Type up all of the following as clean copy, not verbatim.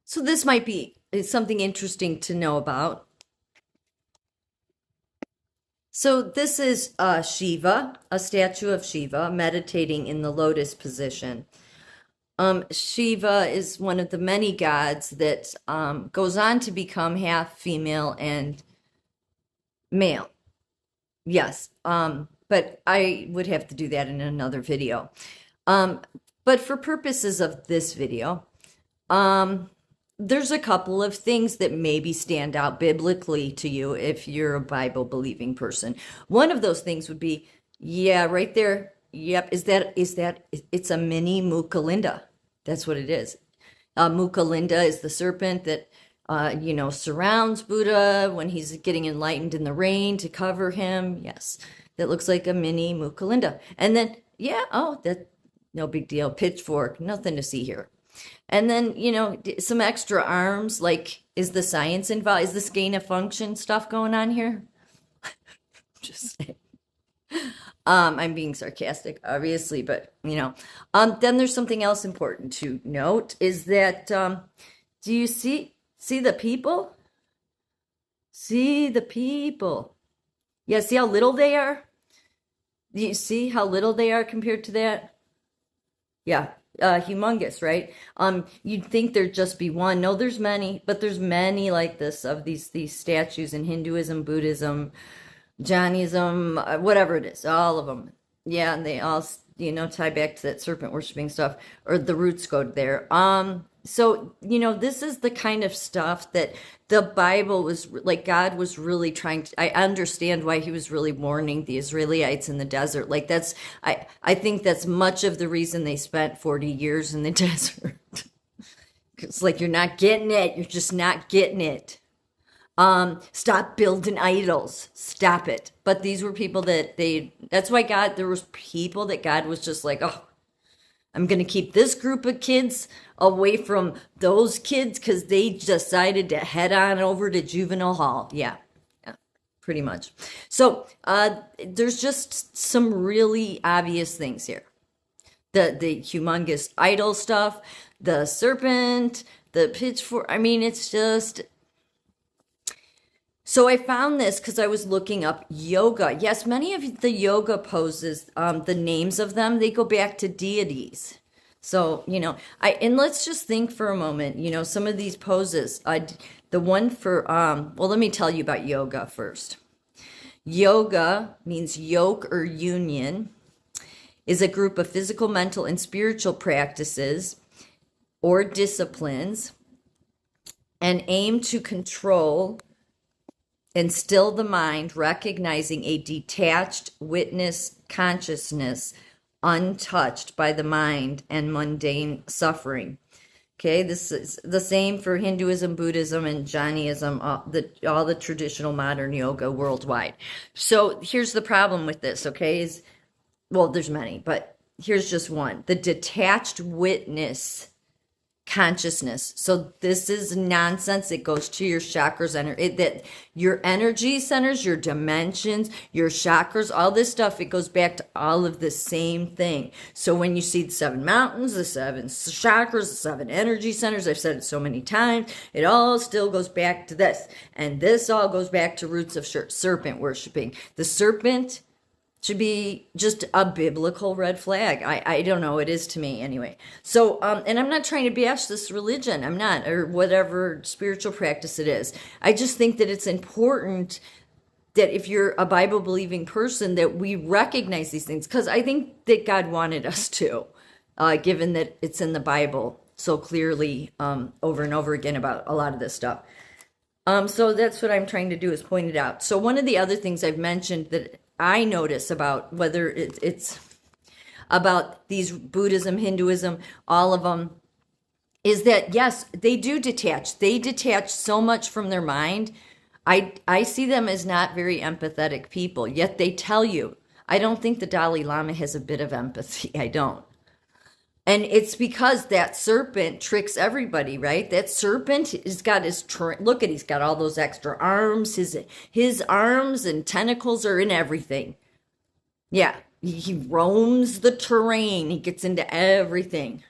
So this might be something interesting to know about. So this is Shiva, a statue of Shiva meditating in the lotus position. Shiva is one of the many gods that goes on to become half female and male. Yes, but I would have to do that in another video. Um, but for purposes of this video, um, there's a couple of things that maybe stand out biblically to you if you're a Bible believing person. One of those things would be, yeah, right there. Yep, is that it's a mini Mukalinda. That's what it is. Mukalinda is the serpent that surrounds Buddha when he's getting enlightened in the rain to cover him. Yes, that looks like a mini Mukalinda. And then, yeah, oh, that no big deal. Pitchfork, nothing to see here. And then, some extra arms, like, is the science involved? Is this gain of function stuff going on here? Just saying. I'm being sarcastic, obviously, but then there's something else important to note is that do you see the people? See the people. Yeah, see how little they are? Do you see how little they are compared to that? Yeah, humongous, right? You'd think there'd just be one. No, there's many, but there's many like this of these statues in Hinduism, Buddhism, Jainism, whatever it is, all of them. Yeah, and they all, tie back to that serpent worshiping stuff, or the roots go there. So, this is the kind of stuff that the Bible was like, God was really trying to, I understand why he was really warning the Israelites in the desert. Like I think that's much of the reason they spent 40 years in the desert. It's like, you're not getting it. You're just not getting it. Stop building idols. Stop it. But these were people that's why there was people that God was just like, oh, I'm going to keep this group of kids away from those kids because they decided to head on over to juvenile hall. Yeah, pretty much. So, there's just some really obvious things here. The humongous idol stuff, the serpent, the pitchfork. I mean, it's just, so I found this because I was looking up yoga. Yes, many of the yoga poses, the names of them, they go back to deities. So, and let's just think for a moment, some of these poses, the one for, well, let me tell you about yoga first. Yoga means yoke or union, is a group of physical, mental, and spiritual practices or disciplines and aim to control and still the mind, recognizing a detached witness consciousness untouched by the mind and mundane suffering. Okay, this is the same for Hinduism, Buddhism, and Jainism, all the traditional modern yoga worldwide. So here's the problem with this, okay, well, there's many, but here's just one. The detached witness consciousness. So this is nonsense. It goes to your chakras, that your energy centers, your dimensions, your chakras, all this stuff, it goes back to all of the same thing. So when you see the 7 mountains, the 7 chakras, the 7 energy centers, I've said it so many times, it all still goes back to this. And this all goes back to roots of serpent worshiping. The serpent should be just a biblical red flag. I don't know, it is to me anyway. So, and I'm not trying to bash this religion, I'm not, or whatever spiritual practice it is. I just think that it's important that if you're a Bible believing person, that we recognize these things, because I think that God wanted us to, given that it's in the Bible so clearly over and over again about a lot of this stuff. So that's what I'm trying to do, is point it out. So one of the other things I've mentioned that I notice about whether it's about these Buddhism, Hinduism, all of them, is that yes, they do detach. They detach so much from their mind. I see them as not very empathetic people, yet they tell you. I don't think the Dalai Lama has a bit of empathy. I don't. And it's because that serpent tricks everybody, right? That serpent has got look at, he's got all those extra arms. His arms and tentacles are in everything. Yeah, he roams the terrain. He gets into everything.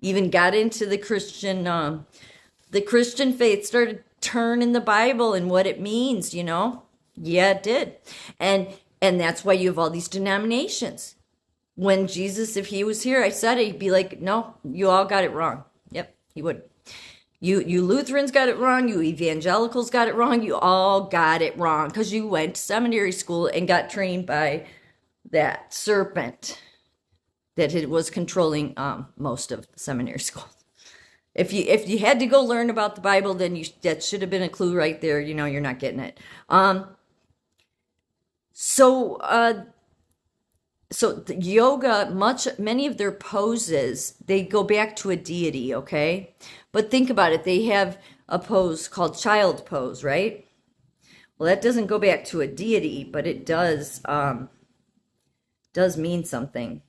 Even got into the Christian the Christian faith started turning the Bible and what it means, you know? Yeah, it did. And that's why you have all these denominations. When Jesus, if he was here, I said it, he'd be like, no, you all got it wrong. Yep, he would. You Lutherans got it wrong. You evangelicals got it wrong. You all got it wrong because you went to seminary school and got trained by that serpent that it was controlling most of the seminary schools. If you had to go learn about the Bible, then that should have been a clue right there. You know, you're not getting it. So the yoga, many of their poses, they go back to a deity, okay? But think about it. They have a pose called child pose, right? Well, that doesn't go back to a deity, but it does mean something.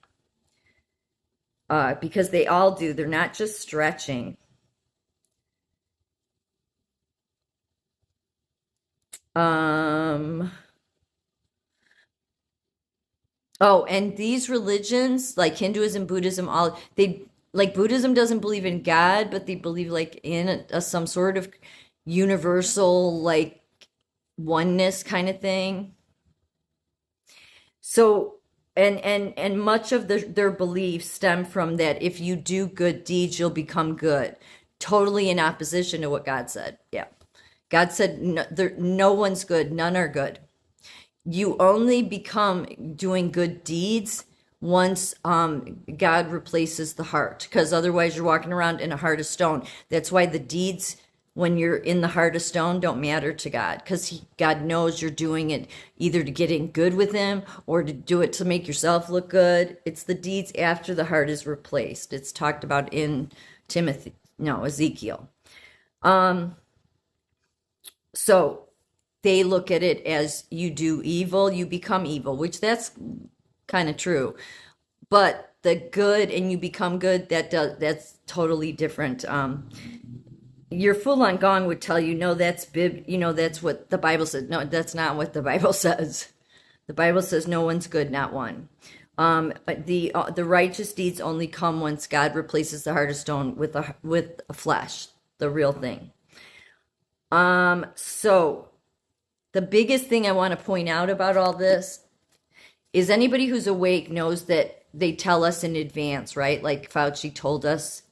Because they all do. They're not just stretching. Oh, and these religions, like Hinduism, Buddhism, all they like Buddhism doesn't believe in God, but they believe like in some sort of universal like oneness kind of thing. So, and much of their beliefs stem from that if you do good deeds, you'll become good. Totally in opposition to what God said. Yeah. God said no one's good, none are good. You only become doing good deeds once God replaces the heart, because otherwise you're walking around in a heart of stone. That's why the deeds, when you're in the heart of stone, don't matter to God, because God knows you're doing it either to get in good with him or to do it to make yourself look good. It's the deeds after the heart is replaced. It's talked about in Ezekiel. So they look at it as you do evil, you become evil, which that's kind of true. But the good and you become good, that's totally different. Your Falun Gong would tell you, no, that's that's what the Bible says. No, that's not what the Bible says. The Bible says no one's good, not one. The righteous deeds only come once God replaces the heart of stone with a flesh, the real thing. So the biggest thing I want to point out about all this is anybody who's awake knows that they tell us in advance, right? Like Fauci told us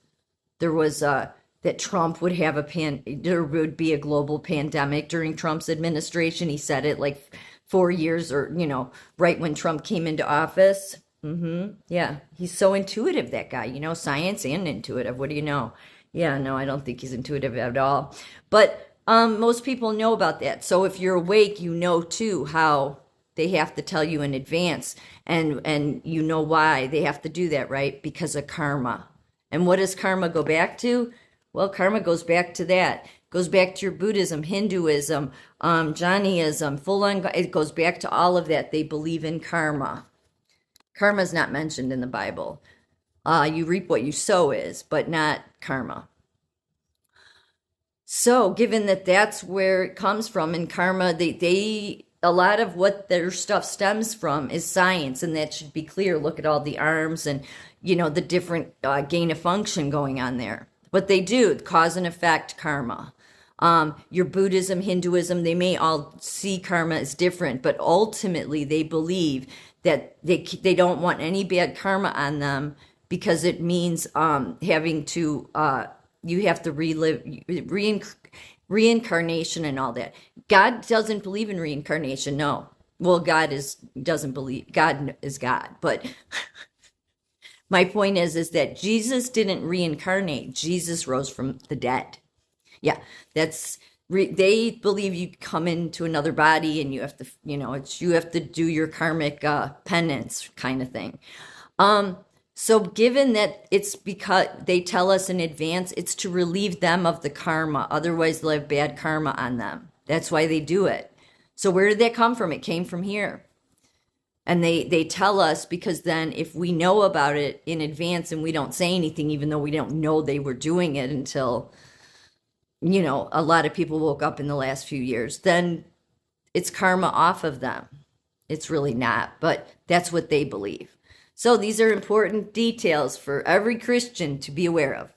there was that Trump would have there would be a global pandemic during Trump's administration. He said it like 4 years or, right when Trump came into office. Yeah, he's so intuitive, that guy, science and intuitive. What do you know? Yeah, no, I don't think he's intuitive at all. But most people know about that. So if you're awake, you know too how they have to tell you in advance, and you know why they have to do that, right? Because of karma. And what does karma go back to? Well, karma goes back to that. Goes back to your Buddhism, Hinduism, Jainism, it goes back to all of that. They believe in karma. Karma is not mentioned in the Bible. You reap what you sow is, but not karma. So, given that that's where it comes from, in karma, they a lot of what their stuff stems from is science, and that should be clear. Look at all the arms and the different gain of function going on there. But they do cause and effect karma. Your Buddhism, Hinduism, they may all see karma as different, but ultimately they believe that they don't want any bad karma on them because it means having to. You have to relive reincarnation and all that. God doesn't believe in reincarnation. No. Well, doesn't believe. God is God. But my point is that Jesus didn't reincarnate. Jesus rose from the dead. Yeah, they believe you come into another body and you have to, you have to do your karmic penance kind of thing. So given that it's because they tell us in advance, it's to relieve them of the karma. Otherwise, they'll have bad karma on them. That's why they do it. So where did that come from? It came from here. And they tell us because then if we know about it in advance and we don't say anything, even though we don't know they were doing it until, a lot of people woke up in the last few years, then it's karma off of them. It's really not, but that's what they believe. So these are important details for every Christian to be aware of.